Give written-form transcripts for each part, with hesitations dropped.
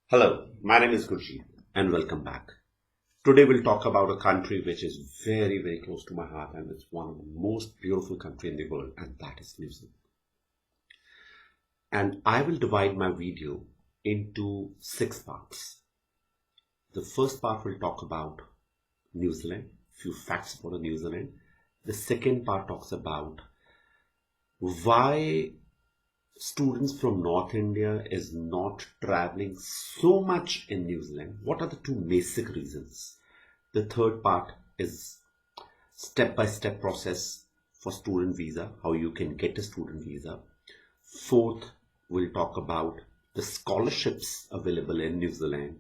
Hello, my name is Gurjeet and welcome back. Today we'll talk about a country which is very close to my heart, and it's one of the most beautiful country in the world, and that is New Zealand. And I will divide my video into 6 parts. The first part will talk about New Zealand, few facts about New Zealand. The second part talks about why students from North India is not traveling so much in New Zealand. What are the 2 basic reasons? The third part is step-by-step process for student visa, how you can get a student visa. Fourth, we'll talk about the scholarships available in New Zealand.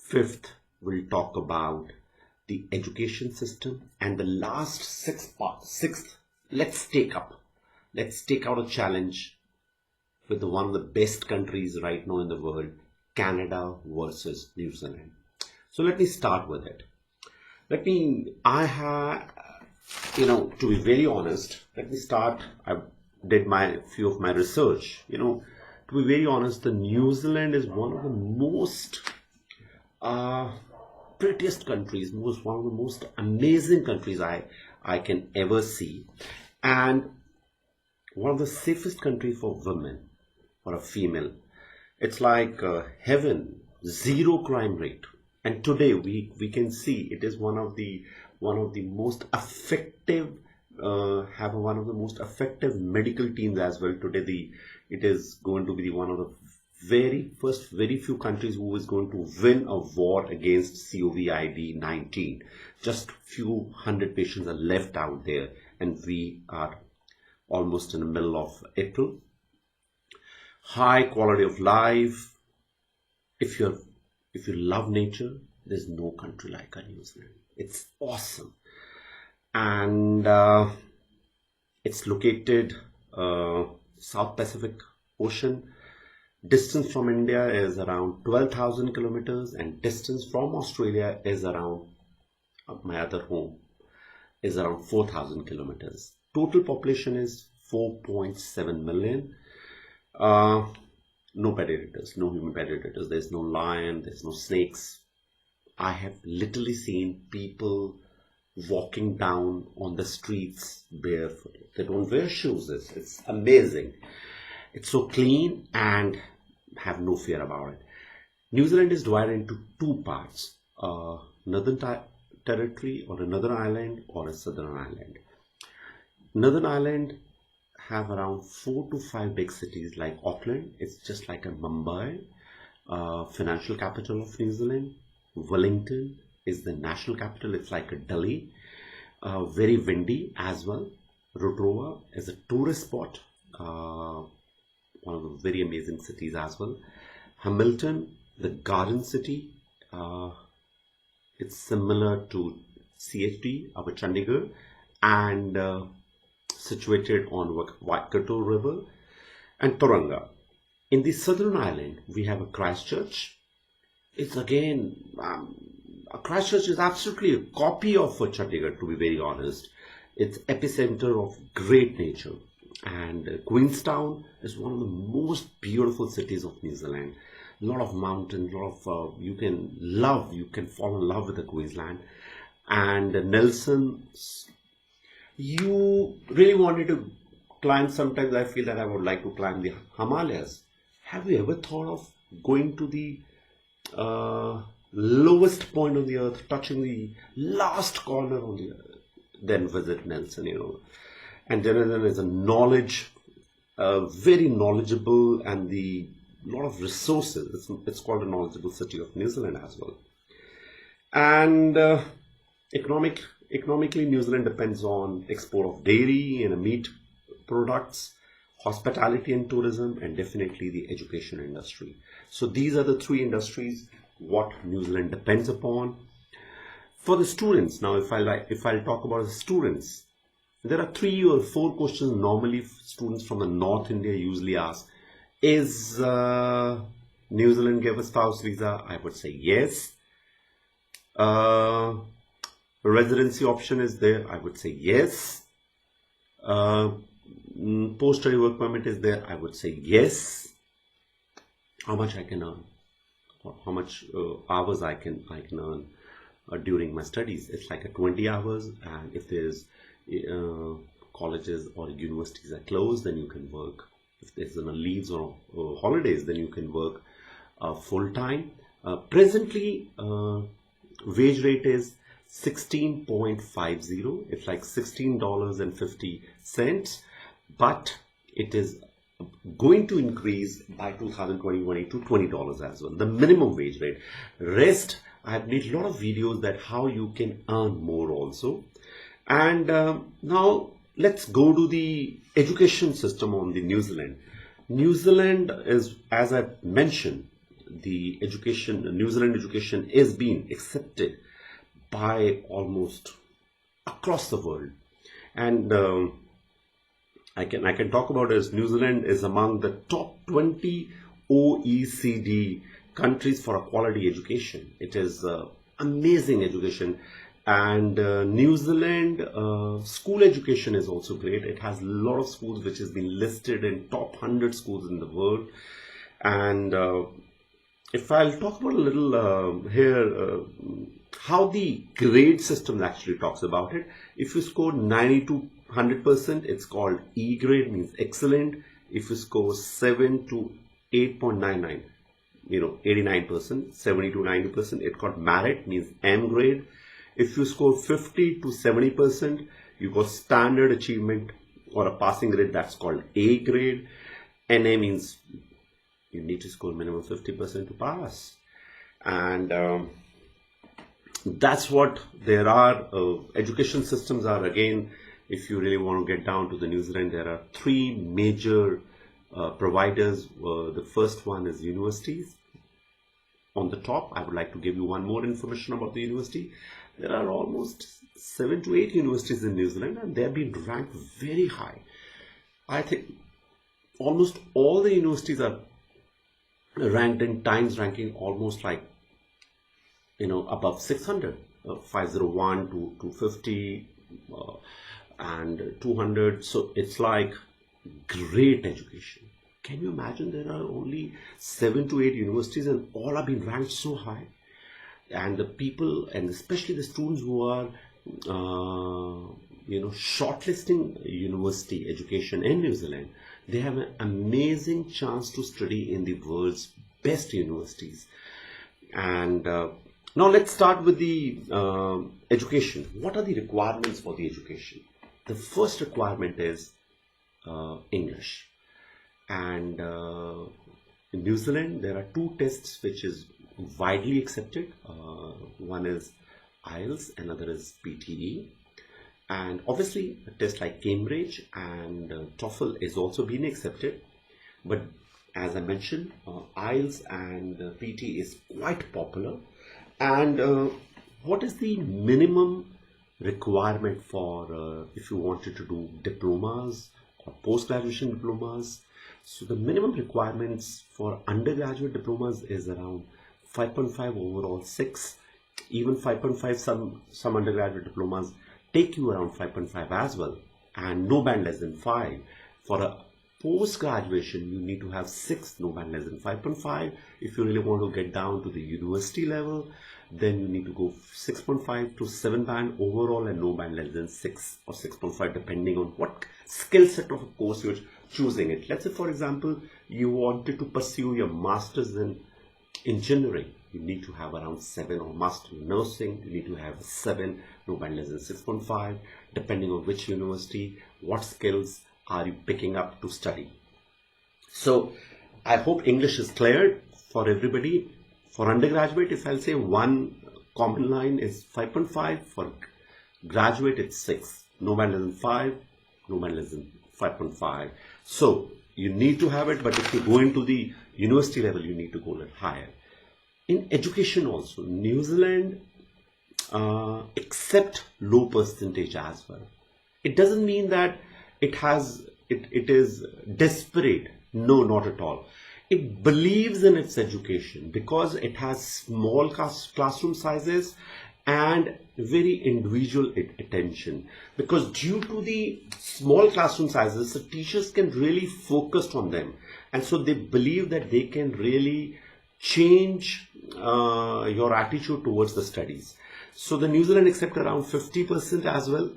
Fifth, we'll talk about the education system. And the last 6th, let's take out a challenge with one of the best countries right now in the world, Canada versus New Zealand. So let me start with it. To be very honest, I did few of my research. To be very honest, the New Zealand is one of the most prettiest countries, one of the most amazing countries I can ever see, and one of the safest country for women or a female. It's like heaven, 0 crime rate. And today we can see it is one of the most effective one of the most effective medical teams as well. Today it is going to be one of the very few countries who is going to win a war against COVID-19. Just few hundred patients are left out there, and we are almost in the middle of April. High quality of life. If you love nature, there's no country like New Zealand. It's awesome, and it's located South Pacific Ocean. Distance from India is around 12,000 kilometers, and distance from Australia is around my other home is around 4,000 kilometers. Total population is 4.7 million. No predators, no human predators. There's no lion, there's no snakes. I have literally seen people walking down on the streets barefoot. They don't wear shoes. It's amazing. It's so clean and have no fear about it. New Zealand is divided into 2 parts. Northern Territory, or a northern island, or a southern island. Northern Island have around 4 to 5 big cities like Auckland. It's just like a Mumbai, financial capital of New Zealand. Wellington is the national capital. It's like a Delhi, very windy as well. Rotorua is a tourist spot, one of the very amazing cities as well. Hamilton, the garden city, it's similar to CHD, our Chandigarh, and situated on Waikato River. And Tauranga. In the southern island, we have a Christchurch. It's again, Christchurch is absolutely a copy of Chandigarh, to be very honest. It's epicenter of great nature. And Queenstown is one of the most beautiful cities of New Zealand. A lot of mountains, you can fall in love with the Queensland. And Nelson, you really wanted to climb. Sometimes I feel that I would like to climb the Himalayas. Have you ever thought of going to the lowest point on the earth, touching the last corner on the earth, then visit Nelson, And Jonathan is very knowledgeable, and lot of resources. It's called a knowledgeable city of New Zealand as well. And economically, New Zealand depends on export of dairy and meat products, hospitality and tourism, and definitely the education industry. So these are the 3 industries what New Zealand depends upon. For the students, now if I'll talk about the students, there are 3 or 4 questions normally students from the North India usually ask. Is New Zealand give a spouse visa? I would say yes. Residency option is there? I would say yes. Post-study work permit is there? I would say yes. How much I can earn? or how much hours I can earn during my studies. It's like a 20 hours, and if there's colleges or universities are closed, then you can work. If there's leaves or holidays, then you can work full time. Presently, wage rate is 16.50. It's like $16.50, but it is going to increase by 2020 to $20 as well, the minimum wage rate. Rest, I have made a lot of videos that how you can earn more also. And now let's go to the education system on the New Zealand. New Zealand is, as I mentioned, the New Zealand education is being accepted by almost across the world. And I can talk about as New Zealand is among the top 20 OECD countries for a quality education. It is amazing education, and New Zealand school education is also great. It has a lot of schools which has been listed in top 100 schools in the world. And if I'll talk about a little here how the grade system actually talks about it. If you score 90 to 100%, it's called E grade, means excellent. If you score 7 to 8.99, 89%, 70 to 90%, it got merit, means M grade. If you score 50 to 70%, you got standard achievement or a passing grade, that's called A grade. NA means you need to score minimum 50% to pass. And that's what there are. Education systems are, again, if you really want to get down to the New Zealand, there are three major providers. The first one is universities. On the top, I would like to give you one more information about the university. There are almost 7 to 8 universities in New Zealand, and they have been ranked very high. I think almost all the universities are ranked in Times ranking almost like, above 600, 501 to 250 and 200. So it's like great education. Can you imagine there are only 7 to 8 universities and all are being ranked so high? And the people, and especially the students who are, shortlisting university education in New Zealand, they have an amazing chance to study in the world's best universities. And now let's start with the education. What are the requirements for the education? The first requirement is English. And in New Zealand, there are two tests which is widely accepted. One is IELTS, another is PTE. And obviously, a test like Cambridge and TOEFL is also being accepted. But as I mentioned, IELTS and PT is quite popular. And what is the minimum requirement for if you wanted to do diplomas or post-graduation diplomas? So the minimum requirements for undergraduate diplomas is around 5.5 overall, 6. Even 5.5, some undergraduate diplomas take you around 5.5 as well, and no band less than 5. For a post-graduation, you need to have 6, no band less than 5.5. If you really want to get down to the university level, then you need to go 6.5 to 7 band overall and no band less than 6 or 6.5, depending on what skill set of a course you're choosing it. Let's say, for example, you wanted to pursue your master's in engineering. You need to have around 7, or master in nursing, you need to have 7, no band less than 6.5, depending on which university, what skills are you picking up to study. So I hope English is clear for everybody. For undergraduate, if I'll say one common line is 5.5, for graduate it's 6, no band less than 5, no band less than 5.5. So you need to have it, but if you go into the university level, you need to go a little higher. In education also, New Zealand accept low percentage as well. It doesn't mean that it is desperate. No, not at all. It believes in its education because it has small classroom sizes and very individual attention. Because due to the small classroom sizes, the teachers can really focus on them. And so they believe that they can really change your attitude towards the studies. So the New Zealand accept around 50% as well.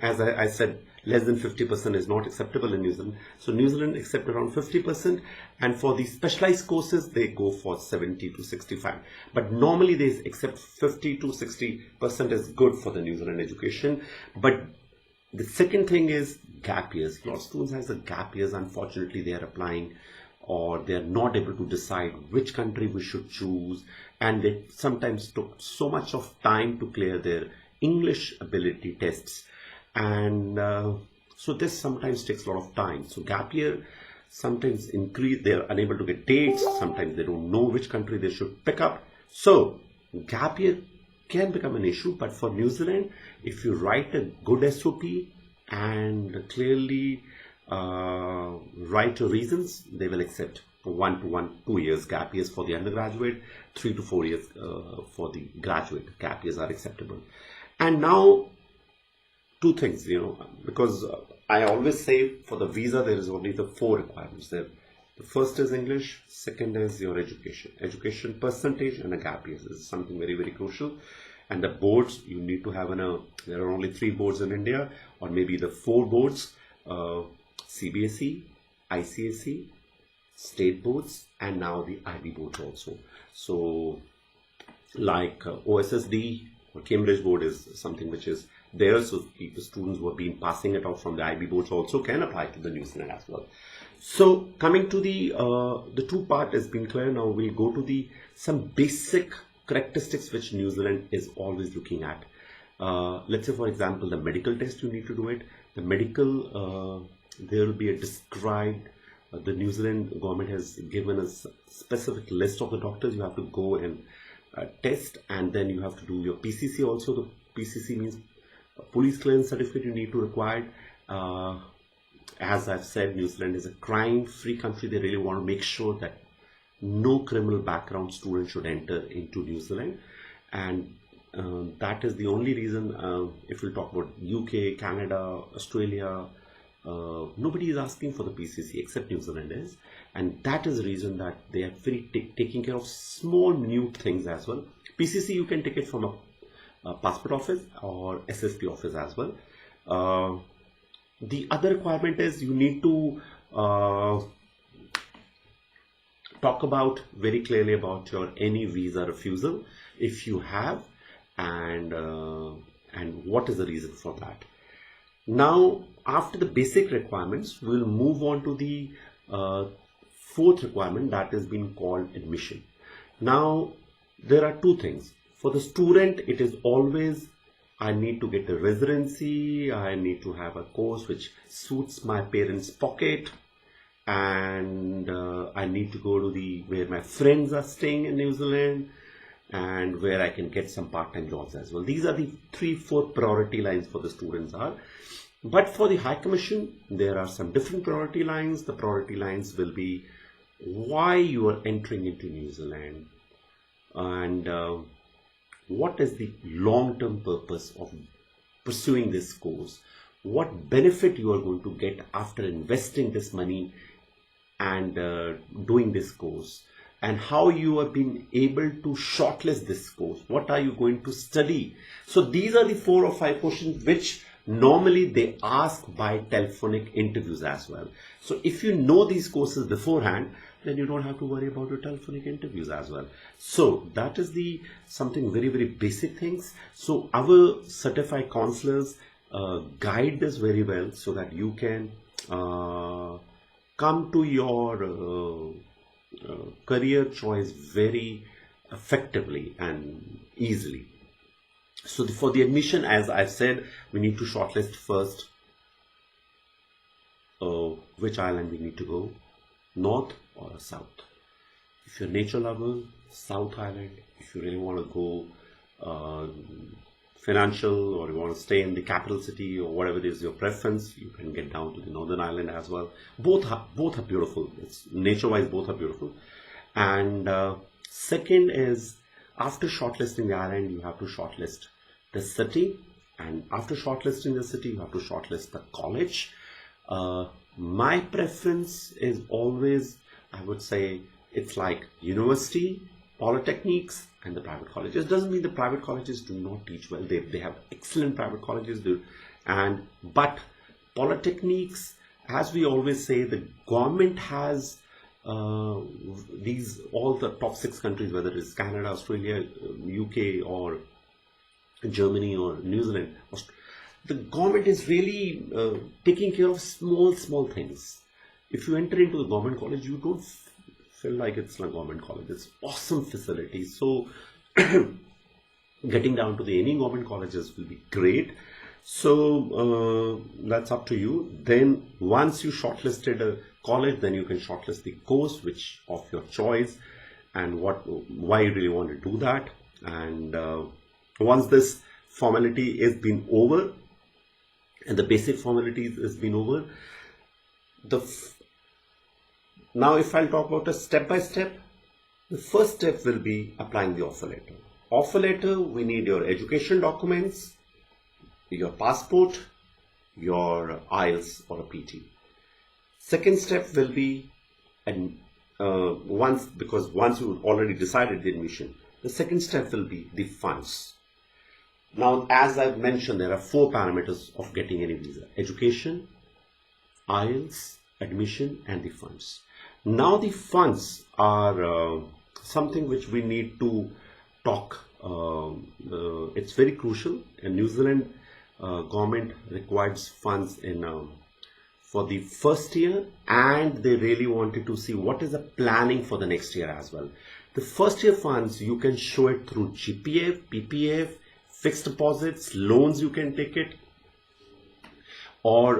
As I said, less than 50% is not acceptable in New Zealand. So New Zealand accept around 50%, and for the specialized courses they go for 70 to 65. But normally they accept 50 to 60% is good for the New Zealand education. But the second thing is gap years. A lot of students has a gap years. Unfortunately, they are applying, or they are not able to decide which country we should choose, and they sometimes took so much of time to clear their English ability tests, and so this sometimes takes a lot of time. So gap year sometimes increase, they are unable to get dates, sometimes they don't know which country they should pick up. So gap year can become an issue. But for New Zealand, if you write a good SOP and clearly write your reasons, they will accept 1 to 2 years gap years for the undergraduate, 3 to 4 years for the graduate. Gap years are acceptable. And now, two things, because I always say for the visa there is only the 4 requirements there. The first is English, second is your education percentage, and a gap year. This is something very, very crucial. And the boards you need to have there are only 3 boards in India, or maybe the 4 boards, CBSE, ICSE, state boards, and now the IB boards also. So like OSSD or Cambridge board is something which is there, so the students who have been passing it out from the IB boards also can apply to the New Zealand as well. So coming to the 2 part has been clear. Now we'll go to some basic characteristics which New Zealand is always looking at. Let's say, for example, the medical test, you need to do it. The medical, there will be a described, the New Zealand government has given us a specific list of the doctors you have to go and test, and then you have to do your PCC also. The PCC means police clearance certificate you need to require. As I've said, New Zealand is a crime-free country. They really want to make sure that no criminal background student should enter into New Zealand, and that is the only reason. If we talk about UK, Canada, Australia, nobody is asking for the PCC except New Zealand is, and that is the reason that they are very taking care of small minute things as well. PCC you can take it from a passport office or SSP office as well. The other requirement is you need to talk about very clearly about your any visa refusal if you have, and what is the reason for that. Now after the basic requirements, we'll move on to the 4th requirement, that has been called admission. Now there are 2 things. For the student, it is always, I need to get a residency, I need to have a course which suits my parents' pocket, and I need to go to where my friends are staying in New Zealand, and where I can get some part-time jobs as well. These are the 3-4 priority lines for the students are. But for the High Commission, there are some different priority lines. The priority lines will be why you are entering into New Zealand, and what is the long-term purpose of pursuing this course, what benefit you are going to get after investing this money and doing this course, and how you have been able to shortlist this course, what are you going to study. So these are the 4 or 5 questions which normally they ask by telephonic interviews as well. So if you know these courses beforehand, then you don't have to worry about your telephonic interviews as well. So that is something very, very basic things. So our certified counselors guide this very well so that you can come to your career choice very effectively and easily. So for the admission, as I've said, we need to shortlist first which island we need to go, north or south. If you're nature lover, South Island. If you really want to go financial, or you want to stay in the capital city, or whatever it is your preference, you can get down to the Northern Island as well. Both are beautiful. Nature-wise, both are beautiful. And second is, after shortlisting the island, you have to shortlist the city, and after shortlisting the city, you have to shortlist the college. My preference is always, I would say, it's like university polytechniques and the private colleges. Doesn't mean the private colleges do not teach well. They have excellent private colleges, but polytechniques, as we always say, the government has all the top 6 countries, whether it's Canada, Australia, UK, or Germany, or New Zealand. The government is really taking care of small things. If you enter into a government college, you don't feel like it's a government college. It's awesome facilities. So getting down to any government colleges will be great. So that's up to you. Then once you shortlisted a college, then you can shortlist the course which of your choice and why you really want to do that. And once this formality is been over, and the basic formalities has been over, now if I'll talk about a step by step, the first step will be applying the offer letter. Offer letter, we need your education documents, your passport, your IELTS or a PT. Second step will be, and once you already decided the admission, the second step will be the funds. Now, as I've mentioned, there are 4 parameters of getting any visa: education, IELTS, admission, and the funds. Now, the funds are something which we need to talk. It's very crucial. In New Zealand, government requires funds for the first year, and they really wanted to see what is the planning for the next year as well. The first year funds, you can show it through GPF, PPF, fixed deposits, loans you can take it, or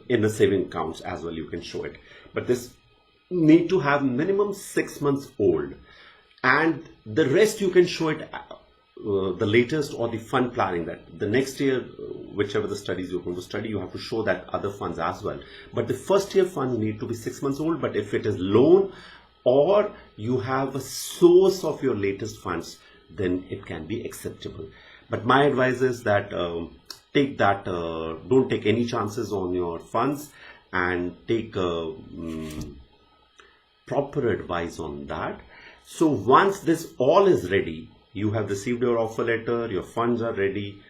in the saving accounts as well you can show it. But this need to have minimum 6 months old, and the rest you can show it the latest or the fund planning, that the next year, whichever the studies you're going to study, you have to show that other funds as well. But the first year fund need to be 6 months old. But if it is loan or you have a source of your latest funds, then it can be acceptable. But my advice is that don't take any chances on your funds, and take proper advice on that. So once this all is ready, you have received your offer letter, your funds are ready,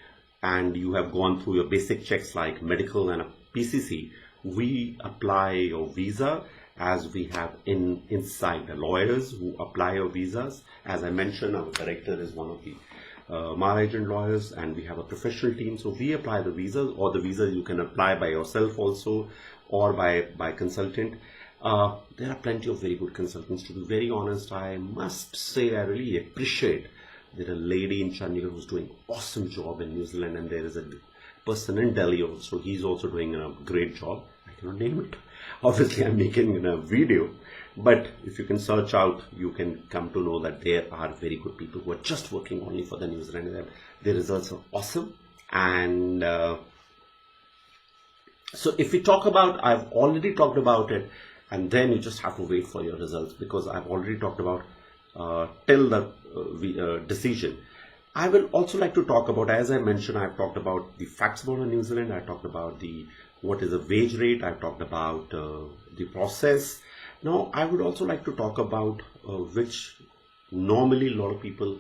and you have gone through your basic checks like medical and a PCC, we apply your visa, as we have inside the lawyers who apply your visas. As I mentioned, our director is one of the agent lawyers, and we have a professional team. So we apply the visas, or the visas you can apply by yourself also, or by consultant. There are plenty of very good consultants. To be very honest, I must say I really appreciate. There's a lady in Chandigarh who's doing awesome job in New Zealand, and there is a person in Delhi also. He's also doing a great job. I cannot name it. Obviously, I'm making a video, but if you can search out, you can come to know that there are very good people who are just working only for the New Zealand, and their results are awesome. And so if we talk about, I've already talked about it, and then you just have to wait for your results, because I've already talked about till the decision. I will also like to talk about, as I mentioned, I've talked about the facts about New Zealand. I talked about what is the wage rate. I've talked about the process. Now, I would also like to talk about which normally a lot of people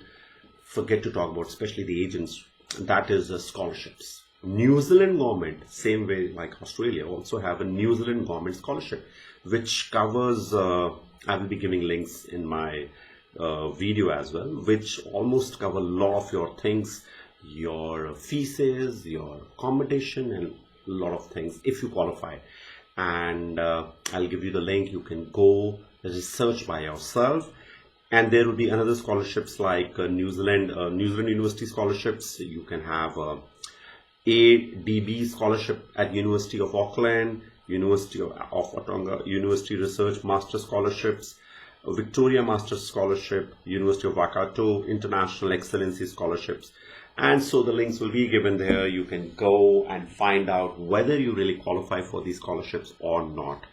forget to talk about, especially the agents. That is scholarships. New Zealand government, same way like Australia, also have a New Zealand government scholarship, which covers, I will be giving links in my video as well, which almost cover a lot of your things, your fees, your accommodation, and a lot of things if you qualify. And I'll give you the link. You can go research by yourself. And there will be another scholarships like New Zealand University scholarships. You can have ADB scholarship at University of Auckland, University of Otago, University Research Master Scholarships, Victoria Master Scholarship, University of Waikato, International Excellency Scholarships. And so the links will be given there. You can go and find out whether you really qualify for these scholarships or not.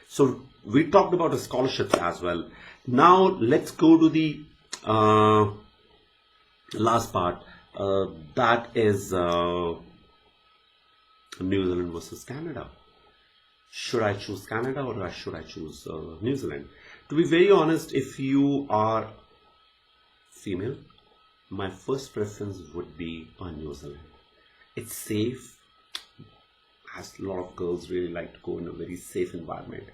So we talked about the scholarships as well. Now let's go to the last part. That is New Zealand versus Canada. Should I choose Canada or should I choose New Zealand? To be very honest, if you are female, my first preference would be on New Zealand. It's safe, as a lot of girls really like to go in a very safe environment,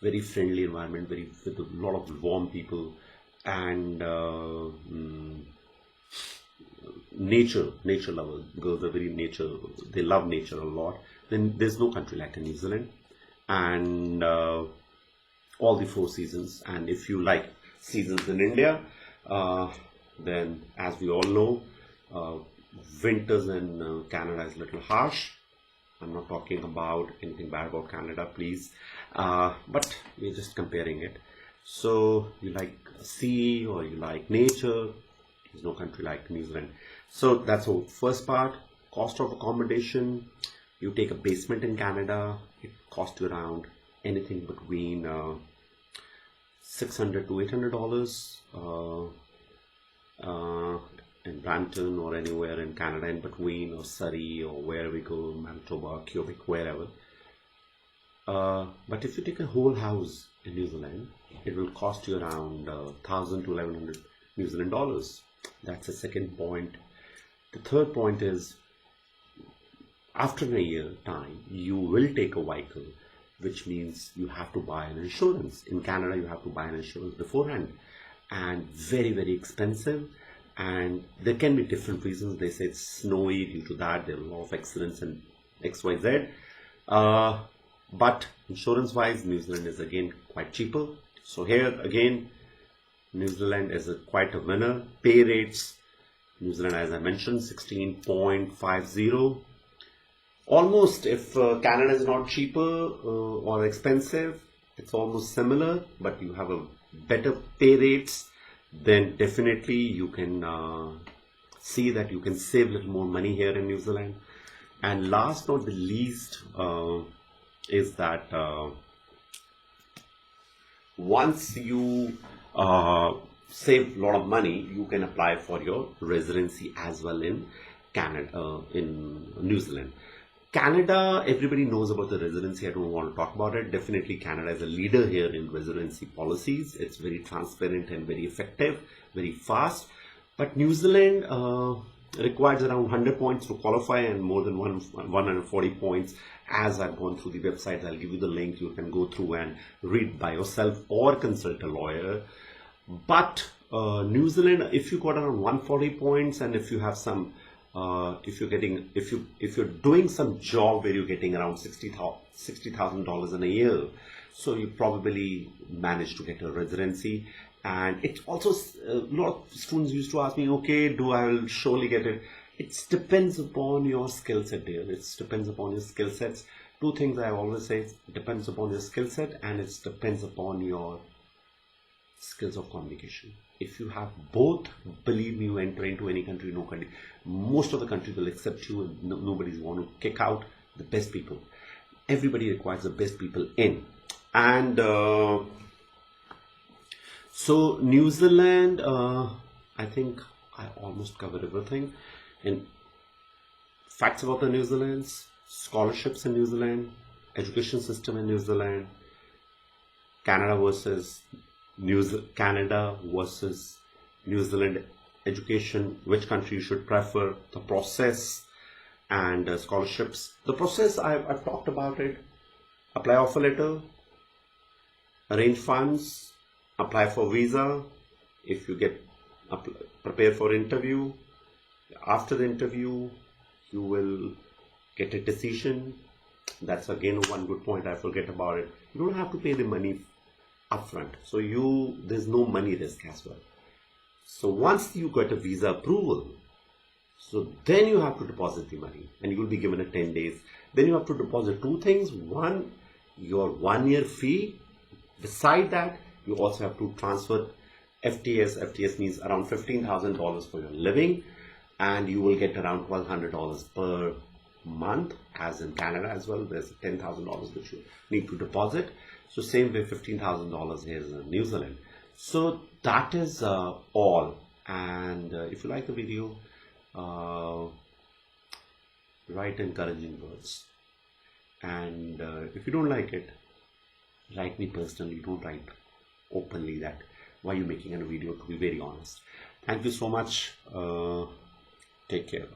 very friendly environment, with a lot of warm people, and nature lovers. Girls are very nature, they love nature a lot. Then there's no country like New Zealand, and all the 4 seasons. And if you like seasons in India, then as we all know, winters in Canada is a little harsh. I'm not talking about anything bad about Canada, please, but we're just comparing it. So you like sea or you like nature, there's no country like New Zealand. So that's the first part. Cost of accommodation, you take a basement in Canada, it costs you around anything between $600 to $800 in Brampton or anywhere in Canada in between, or Surrey, or wherever we go, Manitoba, Quebec, wherever. But if you take a whole house in New Zealand, it will cost you around 1,000 to 1,100 New Zealand dollars. That's the second point. The third point is, after a year time, you will take a vehicle, which means you have to buy an insurance. In Canada, you have to buy an insurance beforehand, and very, very expensive. And there can be different reasons. They say it's snowy, due to that there are a lot of accidents and XYZ. But insurance wise, New Zealand is again quite cheaper. So here again, New Zealand is quite a winner. Pay rates, New Zealand, as I mentioned, 16.50. Almost, if Canada is not cheaper or expensive, it's almost similar, but you have a better pay rates, then definitely you can see that you can save a little more money here in New Zealand. And last not the least is that once you save a lot of money, you can apply for your residency as well in Canada, in New Zealand. Canada, everybody knows about the residency. I don't want to talk about it. Definitely Canada is a leader here in residency policies. It's very transparent and very effective, very fast. But New Zealand requires around 100 points to qualify, and more than 140 points. As I've gone through the website, I'll give you the link. You can go through and read by yourself or consult a lawyer. But New Zealand, if you got around 140 points, and if you have some if you're doing some job where you're getting around $60,000 in a year, so you probably manage to get a residency. And it also, a lot of students used to ask me, okay, I will surely get it. It depends upon your skill set, dear. It depends upon your skill sets. Two things I always say: it depends upon your skill set, and it depends upon your skills of communication. If you have both, believe me, you enter into any country, no country, most of the countries will accept you, and nobody's want to kick out the best people. Everybody requires the best people in. And so New Zealand, I think I almost covered everything. In facts about the New Zealand's scholarships in New Zealand, education system in New Zealand, Canada versus New Zealand education, which country you should prefer, the process, and scholarships. The process, I've talked about it. Apply offer letter, arrange funds, apply for visa. If you get prepare for interview, after the interview you will get a decision. That's again one good point, I forget about it. You don't have to pay the money upfront, so there's no money risk as well. So once you got a visa approval, so then you have to deposit the money, and you will be given a 10 days. Then you have to deposit two things: one, your 1 year fee. Beside that, you also have to transfer FTS. FTS means around $15,000 for your living, and you will get around $1,200 per month, as in Canada as well. There's $10,000 which you need to deposit. So same way, $15,000 here in New Zealand. So that is all. And if you like the video, write encouraging words. And if you don't like it, write me personally. Don't write openly that why you're making a video, to be very honest. Thank you so much. Take care.